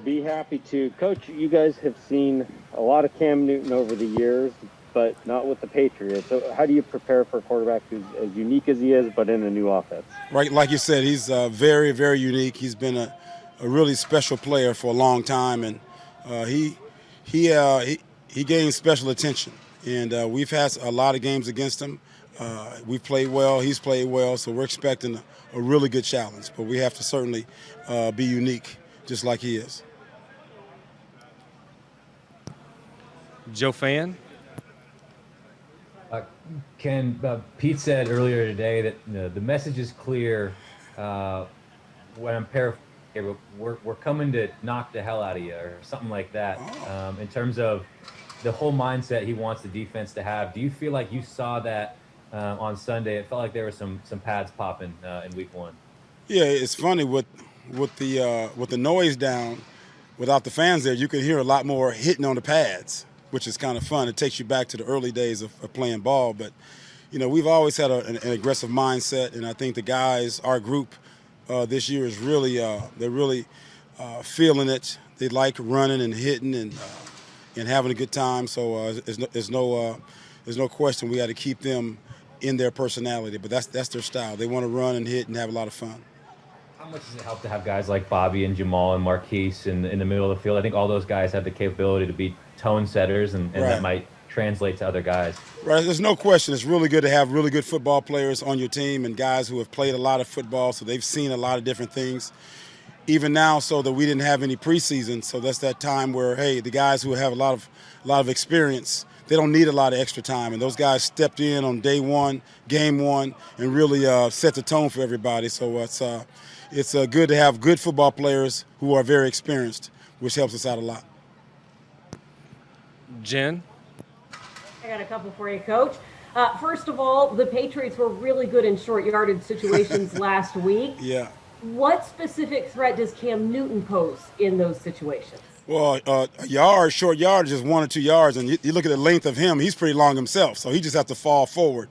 Be happy to. Coach, you guys have seen a lot of Cam Newton over the years, but not with the Patriots. So how do you prepare for a quarterback who's as unique as he is, but in a new offense? Right, like you said, he's very, very unique. He's been a really special player for a long time, and he he gains special attention. And we've had a lot of games against him. We've played well. He's played well, so we're expecting a really good challenge. But we have to certainly be unique, just like he is. Joe Fan. Ken, Pete said earlier today that the message is clear. When I'm paraphrasing, here, but we're coming to knock the hell out of you, or something like that. In terms of the whole mindset he wants the defense to have, do you feel like you saw that on Sunday? It felt like there were some pads popping in Week 1. Yeah, it's funny with the noise down, without the fans there, you can hear a lot more hitting on the pads, which is kind of fun. It takes you back to the early days of playing ball. But, we've always had an aggressive mindset, and I think the guys, our group this year is really, they're really feeling it. They like running and hitting and having a good time. So there's no question we got to keep them in their personality. But that's their style. They want to run and hit and have a lot of fun. How much does it help to have guys like Bobby and Jamal and Marquise in the middle of the field? I think all those guys have the capability to be tone setters, and Right. that might translate to other guys. Right, there's no question. It's really good to have really good football players on your team and guys who have played a lot of football, so they've seen a lot of different things. Even now, so that we didn't have any preseason, so that's that time where, hey, the guys who have a lot of experience, they don't need a lot of extra time, and those guys stepped in on day one, game one, and really set the tone for everybody. So it's good to have good football players who are very experienced, which helps us out a lot. Jen. I got a couple for you, Coach. First of all, the Patriots were really good in short yardage situations last week. Yeah. What specific threat does Cam Newton pose in those situations? Well, short yardage is 1 or 2 yards, and you look at the length of him, he's pretty long himself, so he just has to fall forward.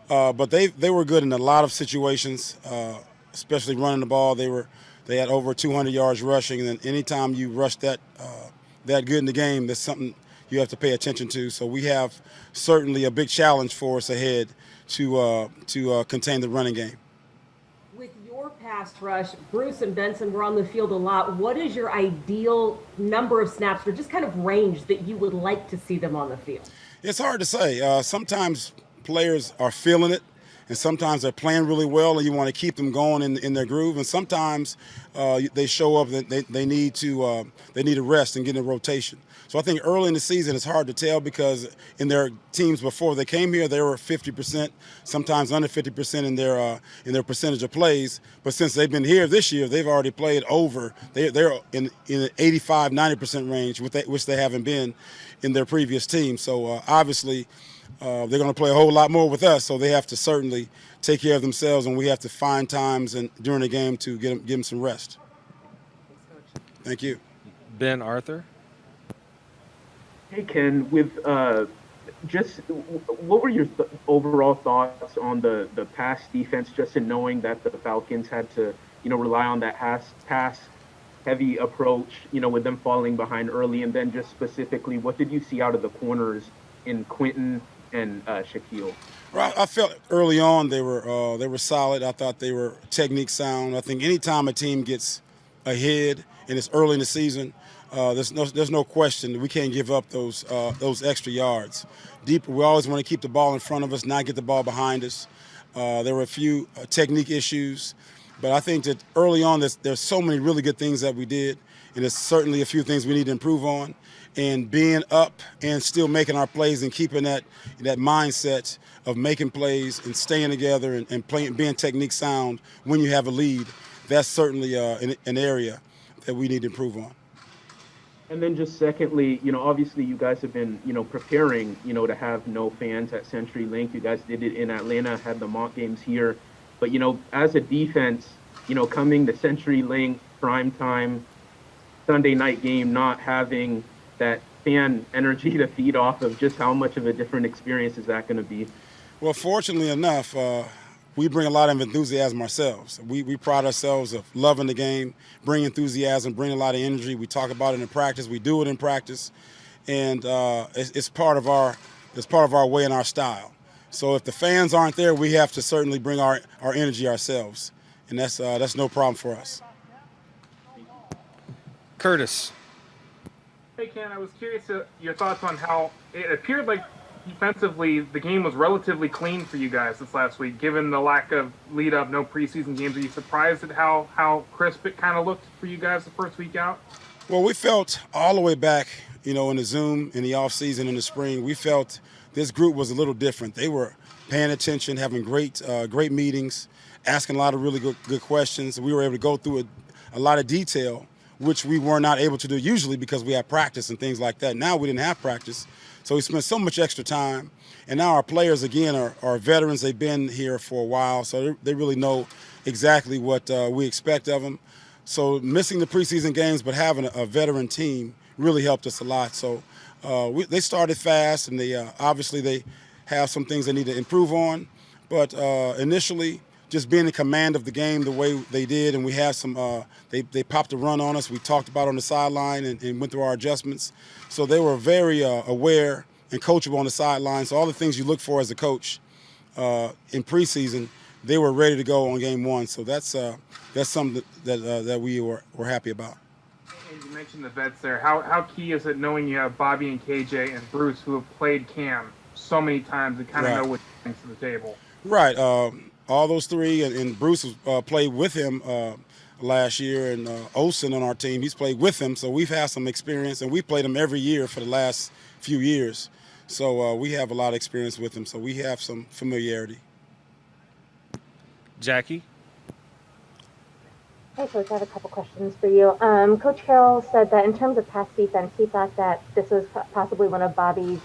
But they were good in a lot of situations, especially running the ball. They had over 200 yards rushing, and then anytime you rush that good in the game, that's something you have to pay attention to. So we have certainly a big challenge for us ahead to contain the running game. With your pass rush, Bruce and Benson were on the field a lot. What is your ideal number of snaps, or just kind of range that you would like to see them on the field? It's hard to say. Sometimes players are feeling it, and sometimes they're playing really well, and you want to keep them going in their groove. And sometimes they show up that they need to rest and get in rotation. So I think early in the season it's hard to tell, because in their teams before they came here, they were 50%, sometimes under 50% in their percentage of plays. But since they've been here this year, they've already played over. They're in the 85-90% range, which they haven't been in their previous team. So obviously they're going to play a whole lot more with us. So they have to certainly take care of themselves, and we have to find times during the game to give them some rest. Thank you. Ben Arthur. Hey, Ken, with just what were your overall thoughts on the pass defense, just in knowing that the Falcons had to, rely on that pass-heavy approach, with them falling behind early, and then just specifically, what did you see out of the corners in Quentin and Shaquille? Well, I felt early on they were solid. I thought they were technique sound. I think anytime a team gets ahead and it's early in the season, there's no question we can't give up those extra yards. Deep, we always want to keep the ball in front of us, not get the ball behind us. There were a few technique issues, but I think that early on there's so many really good things that we did, and there's certainly a few things we need to improve on. And being up and still making our plays and keeping that mindset of making plays and staying together and playing, being technique sound when you have a lead, that's certainly an area that we need to improve on. And then just secondly, obviously you guys have been, preparing, to have no fans at CenturyLink. You guys did it in Atlanta, had the mock games here. But, as a defense, coming to CenturyLink, primetime, Sunday night game, not having that fan energy to feed off of, just how much of a different experience is that going to be? Well, fortunately enough, we bring a lot of enthusiasm ourselves. We pride ourselves of loving the game, bring enthusiasm, bring a lot of energy. We talk about it in practice. We do it in practice, and it's part of our way and our style. So if the fans aren't there, we have to certainly bring our energy ourselves, and that's no problem for us. Curtis. Hey, Ken, I was curious your thoughts on how it appeared like defensively the game was relatively clean for you guys this last week, given the lack of lead-up, no preseason games. Are you surprised at how crisp it kind of looked for you guys the first week out? Well, we felt all the way back, in the Zoom, in the offseason, in the spring, we felt this group was a little different. They were paying attention, having great meetings, asking a lot of really good questions. We were able to go through a lot of detail, which we were not able to do usually because we had practice and things like that. Now we didn't have practice, so we spent so much extra time. And now our players, again, are veterans. They've been here for a while, so they really know exactly what we expect of them. So missing the preseason games but having a veteran team really helped us a lot. So they started fast, and obviously they have some things they need to improve on. But initially, just being in command of the game the way they did, and we had some they popped a run on us. We talked about on the sideline and went through our adjustments. So they were very aware and coachable on the sideline. So all the things you look for as a coach in preseason, they were ready to go on game one. So that's something that we were happy about. And you mentioned the vets there. How key is it knowing you have Bobby and KJ and Bruce who have played Cam so many times and kind of know what he brings to the table? Right. All those three, and Bruce played with him last year, and Olsen on our team, he's played with him. So we've had some experience, and we've played him every year for the last few years. So we have a lot of experience with him, so we have some familiarity. Jackie. Hey, Coach, I have a couple questions for you. Coach Carroll said that in terms of pass defense, he thought that this was possibly one of Bobby's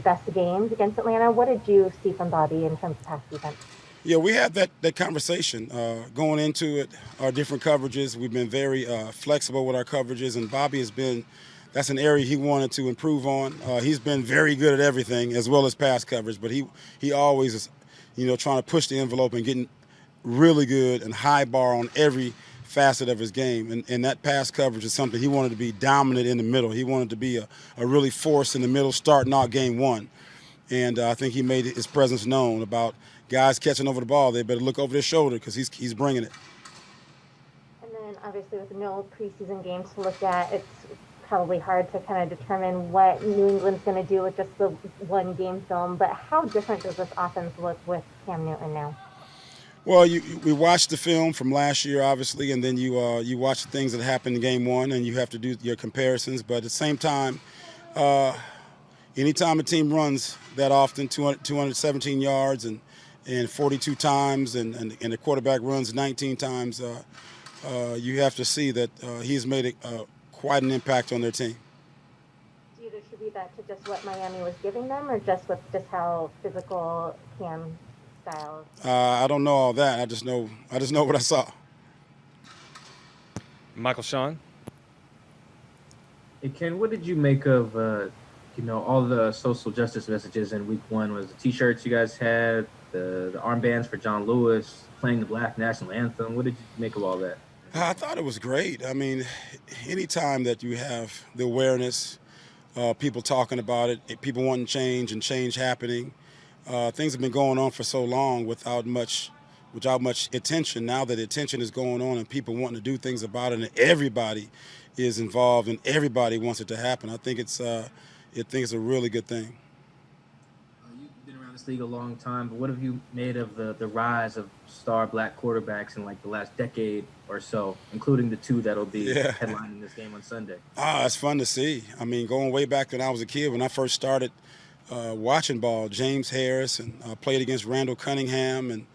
best games against Atlanta. What did you see from Bobby in terms of pass defense? Yeah, we had that conversation going into it, our different coverages. We've been very flexible with our coverages, and Bobby that's an area he wanted to improve on. He's been very good at everything as well as pass coverage, but he always is, trying to push the envelope and getting really good and high bar on every facet of his game. And that pass coverage is something he wanted to be dominant in the middle. He wanted to be a really force in the middle starting out game one. And I think he made his presence known about guys catching over the ball. They better look over their shoulder because he's bringing it. And then obviously with no preseason games to look at, it's probably hard to kind of determine what New England's going to do with just the one game film. But how different does this offense look with Cam Newton now? Well, we watched the film from last year, obviously, and then you watch the things that happened in game one, and you have to do your comparisons. But at the same time, anytime a team runs that often, 217 yards and 42 times, and the quarterback runs 19 times, you have to see that he's made quite an impact on their team. Do you attribute that to just what Miami was giving them, or just how physical Cam style? I don't know all that. I just know what I saw. Michael Sean. Hey, Ken, what did you make of all the social justice messages in week one? Was the T-shirts you guys had, the armbands for John Lewis, playing the Black National Anthem? What did you make of all that? I thought it was great. I mean, anytime that you have the awareness, people talking about it, people wanting change and change happening, things have been going on for so long without much attention. Now that attention is going on and people wanting to do things about it, and everybody is involved and everybody wants it to happen, I think it's a really good thing. You've been around this league a long time, but what have you made of the rise of star black quarterbacks in like the last decade or so, including the two that'll be headlining this game on Sunday? It's fun to see. I mean, going way back when I was a kid, when I first started watching ball, James Harris, and played against Randall Cunningham, and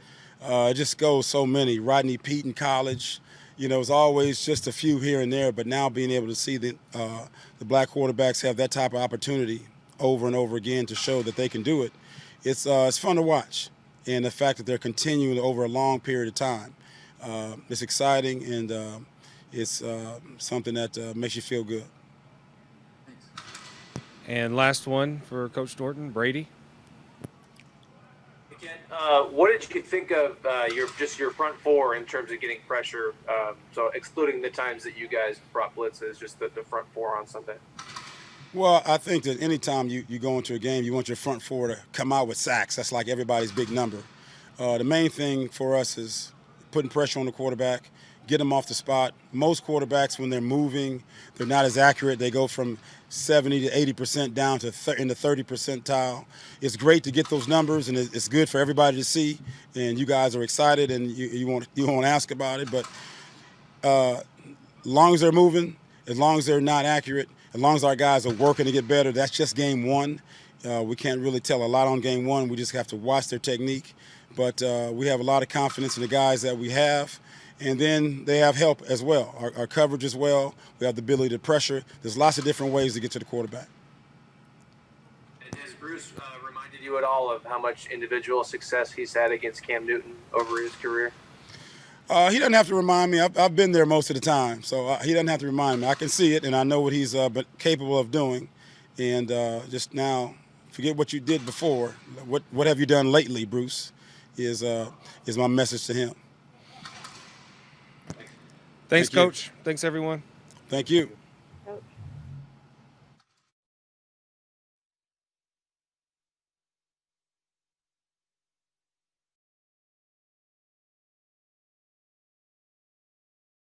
it just goes so many. Rodney Peete in college. It was always just a few here and there, but now being able to see the black quarterbacks have that type of opportunity over and over again to show that they can do it, it's fun to watch. And the fact that they're continuing over a long period of time, it's exciting, and it's something that makes you feel good. Thanks. And last one for Coach Norton, Brady. Again, What did you think of your front four in terms of getting pressure? So excluding the times that you guys brought blitzes, just the front four on Sunday. Well, I think that anytime you go into a game, you want your front four to come out with sacks. That's like everybody's big number. The main thing for us is putting pressure on the quarterback, get them off the spot. Most quarterbacks, when they're moving, they're not as accurate. They go from 70 to 80% down to in the 30 percentile. It's great to get those numbers, and it's good for everybody to see. And you guys are excited, and you won't ask about it. But as long as they're moving, as long as they're not accurate, as long as our guys are working to get better, that's just game one. We can't really tell a lot on game one. We just have to watch their technique. But we have a lot of confidence in the guys that we have. And then they have help as well. Our coverage as well. We have the ability to pressure. There's lots of different ways to get to the quarterback. Has Bruce reminded you at all of how much individual success he's had against Cam Newton over his career? He doesn't have to remind me. I've been there most of the time, so he doesn't have to remind me. I can see it, and I know what he's capable of doing. And just now, forget what you did before. What have you done lately, Bruce, is my message to him. Thanks, Coach. Thanks, everyone. Thank you.